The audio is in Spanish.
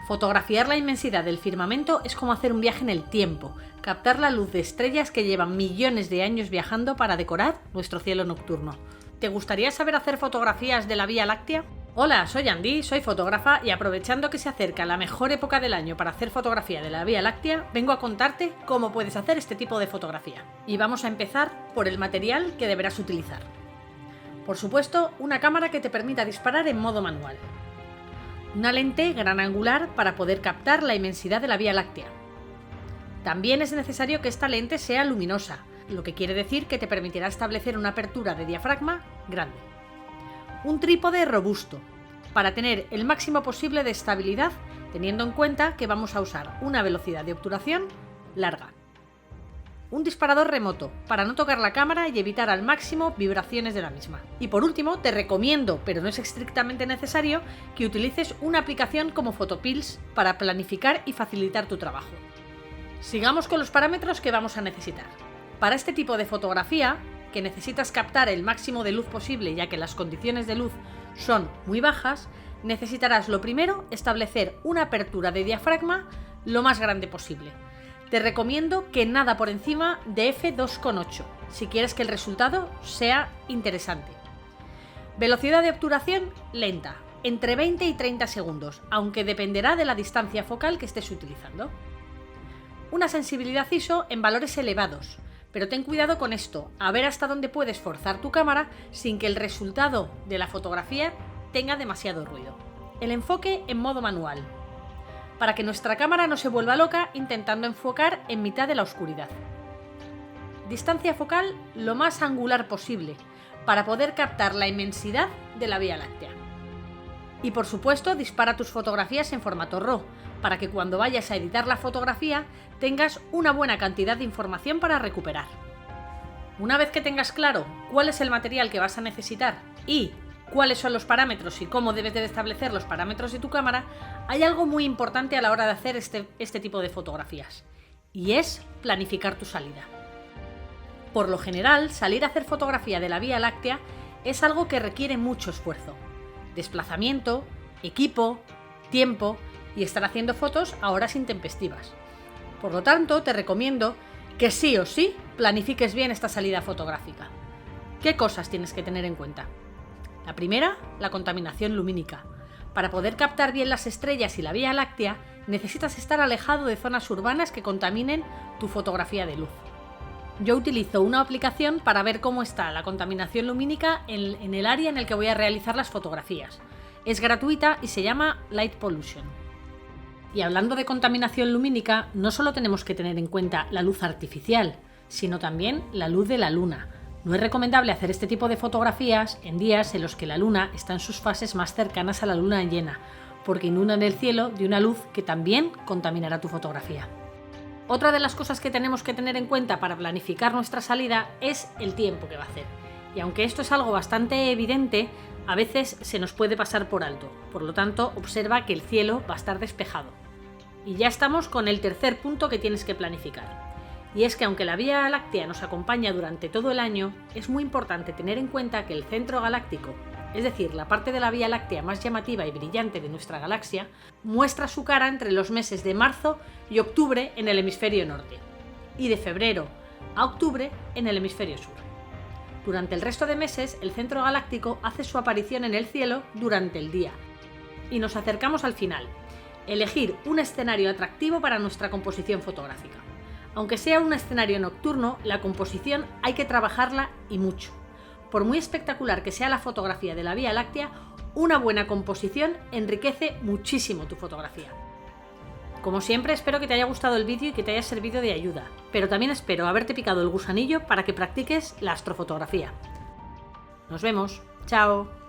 Fotografiar la inmensidad del firmamento es como hacer un viaje en el tiempo, captar la luz de estrellas que llevan millones de años viajando para decorar nuestro cielo nocturno. ¿Te gustaría saber hacer fotografías de la Vía Láctea? Hola, soy Andy, soy fotógrafa y aprovechando que se acerca la mejor época del año para hacer fotografía de la Vía Láctea, vengo a contarte cómo puedes hacer este tipo de fotografía. Y vamos a empezar por el material que deberás utilizar. Por supuesto, una cámara que te permita disparar en modo manual. Una lente gran angular para poder captar la inmensidad de la Vía Láctea. También es necesario que esta lente sea luminosa, lo que quiere decir que te permitirá establecer una apertura de diafragma grande. Un trípode robusto, para tener el máximo posible de estabilidad, teniendo en cuenta que vamos a usar una velocidad de obturación larga. Un disparador remoto, para no tocar la cámara y evitar al máximo vibraciones de la misma. Y por último, te recomiendo, pero no es estrictamente necesario, que utilices una aplicación como Photopills para planificar y facilitar tu trabajo. Sigamos con los parámetros que vamos a necesitar. Para este tipo de fotografía, que necesitas captar el máximo de luz posible ya que las condiciones de luz son muy bajas, necesitarás lo primero establecer una apertura de diafragma lo más grande posible. Te recomiendo que nada por encima de f2,8 si quieres que el resultado sea interesante. Velocidad de obturación lenta, entre 20 y 30 segundos, aunque dependerá de la distancia focal que estés utilizando. Una sensibilidad ISO en valores elevados, pero ten cuidado con esto, a ver hasta dónde puedes forzar tu cámara sin que el resultado de la fotografía tenga demasiado ruido. El enfoque en modo manual, para que nuestra cámara no se vuelva loca intentando enfocar en mitad de la oscuridad. Distancia focal lo más angular posible, para poder captar la inmensidad de la Vía Láctea. Y por supuesto, dispara tus fotografías en formato RAW, para que cuando vayas a editar la fotografía tengas una buena cantidad de información para recuperar. Una vez que tengas claro cuál es el material que vas a necesitar y cuáles son los parámetros y cómo debes de establecer los parámetros de tu cámara, hay algo muy importante a la hora de hacer este tipo de fotografías, y es planificar tu salida. Por lo general, salir a hacer fotografía de la Vía Láctea es algo que requiere mucho esfuerzo, desplazamiento, equipo, tiempo y estar haciendo fotos a horas intempestivas. Por lo tanto, te recomiendo que sí o sí planifiques bien esta salida fotográfica. ¿Qué cosas tienes que tener en cuenta? La primera, la contaminación lumínica. Para poder captar bien las estrellas y la Vía Láctea, necesitas estar alejado de zonas urbanas que contaminen tu fotografía de luz. Yo utilizo una aplicación para ver cómo está la contaminación lumínica en el área en el que voy a realizar las fotografías. Es gratuita y se llama Light Pollution. Y hablando de contaminación lumínica, no solo tenemos que tener en cuenta la luz artificial, sino también la luz de la luna. No es recomendable hacer este tipo de fotografías en días en los que la luna está en sus fases más cercanas a la luna llena, porque inundan el cielo de una luz que también contaminará tu fotografía. Otra de las cosas que tenemos que tener en cuenta para planificar nuestra salida es el tiempo que va a hacer. Y aunque esto es algo bastante evidente, a veces se nos puede pasar por alto. Por lo tanto, observa que el cielo va a estar despejado. Y ya estamos con el tercer punto que tienes que planificar. Y es que aunque la Vía Láctea nos acompaña durante todo el año, es muy importante tener en cuenta que el centro galáctico, es decir, la parte de la Vía Láctea más llamativa y brillante de nuestra galaxia, muestra su cara entre los meses de marzo y octubre en el hemisferio norte, y de febrero a octubre en el hemisferio sur. Durante el resto de meses, el centro galáctico hace su aparición en el cielo durante el día. Y nos acercamos al final, elegir un escenario atractivo para nuestra composición fotográfica. Aunque sea un escenario nocturno, la composición hay que trabajarla y mucho. Por muy espectacular que sea la fotografía de la Vía Láctea, una buena composición enriquece muchísimo tu fotografía. Como siempre, espero que te haya gustado el vídeo y que te haya servido de ayuda, pero también espero haberte picado el gusanillo para que practiques la astrofotografía. Nos vemos. ¡Chao!